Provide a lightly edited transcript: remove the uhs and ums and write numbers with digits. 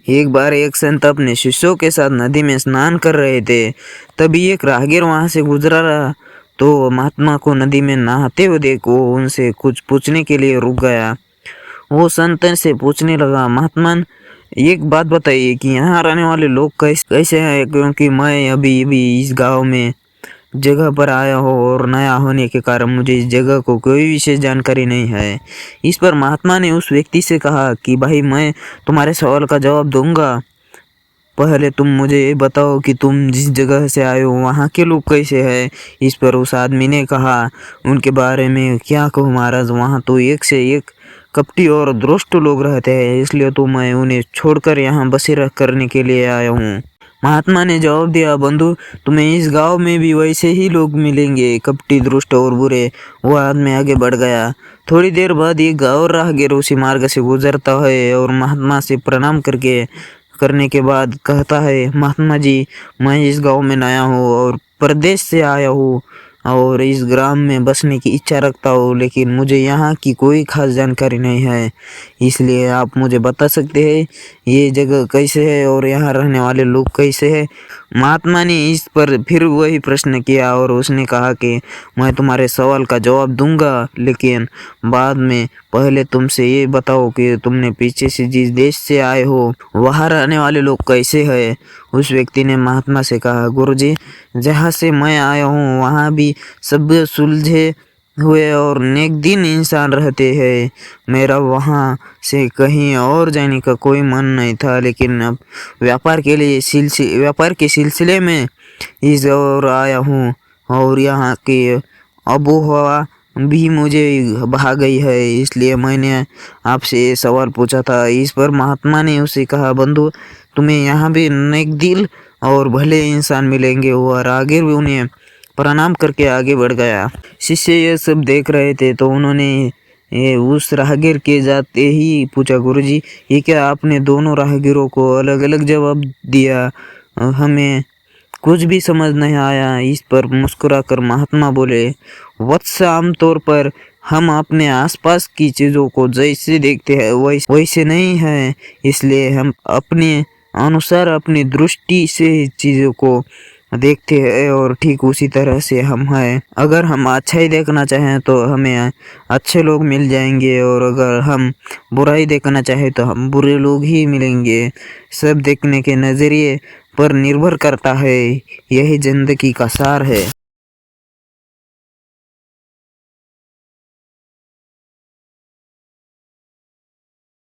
एक बार एक संत अपने शिष्यों के साथ नदी में स्नान कर रहे थे। तभी एक राहगीर वहां से गुजरा रहा तो महात्मा को नदी में नहाते हुए देख वो उनसे कुछ पूछने के लिए रुक गया। वो संत से पूछने लगा, महात्मन एक बात बताइए कि यहाँ रहने वाले लोग कैसे हैं, क्योंकि मैं अभी अभी इस गांव में जगह पर आया हूँ और नया होने के कारण मुझे इस जगह को कोई विशेष जानकारी नहीं है। इस पर महात्मा ने उस व्यक्ति से कहा कि भाई मैं तुम्हारे सवाल का जवाब दूंगा, पहले तुम मुझे ये बताओ कि तुम जिस जगह से आए हो वहाँ के लोग कैसे हैं। इस पर उस आदमी ने कहा, उनके बारे में क्या कहूँ महाराज, वहाँ तो एक से एक कपटी और दुष्ट लोग रहते हैं, इसलिए तो मैं उन्हें छोड़कर यहाँ बसेरा करने के लिए आया हूँ। महात्मा ने जवाब दिया, बंधु तुम्हें इस गांव में भी वैसे ही लोग मिलेंगे, कपटी दुष्ट और बुरे। वह आदमी आगे बढ़ गया। थोड़ी देर बाद एक गाँव राहगीर उसी मार्ग से गुजरता है और महात्मा से प्रणाम करने के बाद कहता है, महात्मा जी मैं इस गांव में नया हूँ और प्रदेश से आया हूँ और इस ग्राम में बसने की इच्छा रखता हूँ, लेकिन मुझे यहाँ की कोई खास जानकारी नहीं है, इसलिए आप मुझे बता सकते हैं ये जगह कैसे है और यहाँ रहने वाले लोग कैसे हैं। महात्मा ने इस पर फिर वही प्रश्न किया और उसने कहा कि मैं तुम्हारे सवाल का जवाब दूंगा, लेकिन बाद में पहले तुमसे ये बताओ कि तुमने पीछे से जिस देश से आए हो वहाँ रहने वाले लोग कैसे हैं। उस व्यक्ति ने महात्मा से कहा, गुरुजी जहाँ से मैं आया हूँ वहाँ भी सब सुलझे हुए और नेक दिन इंसान रहते हैं। मेरा वहाँ से कहीं और जाने का कोई मन नहीं था, लेकिन अब व्यापार के सिलसिले में इस ओर आया हूँ और यहाँ की आबोहवा भी मुझे भा गई है, इसलिए मैंने आपसे ये सवाल पूछा था। इस पर महात्मा ने उसे कहा, बंधु तुम्हें यहाँ भी नेक दिल और भले इंसान मिलेंगे। और आगे भी उन्हें प्रणाम करके आगे बढ़ गया। शिष्य ये सब देख रहे थे तो उन्होंने उस राहगीर के जाते ही पूछा, गुरुजी ये क्या आपने दोनों राहगीरों को अलग अलग जवाब दिया, हमें कुछ भी समझ नहीं आया। इस पर मुस्कुराकर महात्मा बोले, वत्स आमतौर पर हम अपने आसपास की चीज़ों को जैसे देखते हैं वैसे नहीं है, इसलिए हम अपने अनुसार अपनी दृष्टि से चीज़ों को देखते हैं और ठीक उसी तरह से हम हैं। अगर हम अच्छाई देखना चाहें तो हमें अच्छे लोग मिल जाएंगे और अगर हम बुराई देखना चाहें तो हम बुरे लोग ही मिलेंगे। सब देखने के नज़रिए पर निर्भर करता है, यही जिंदगी का सार है।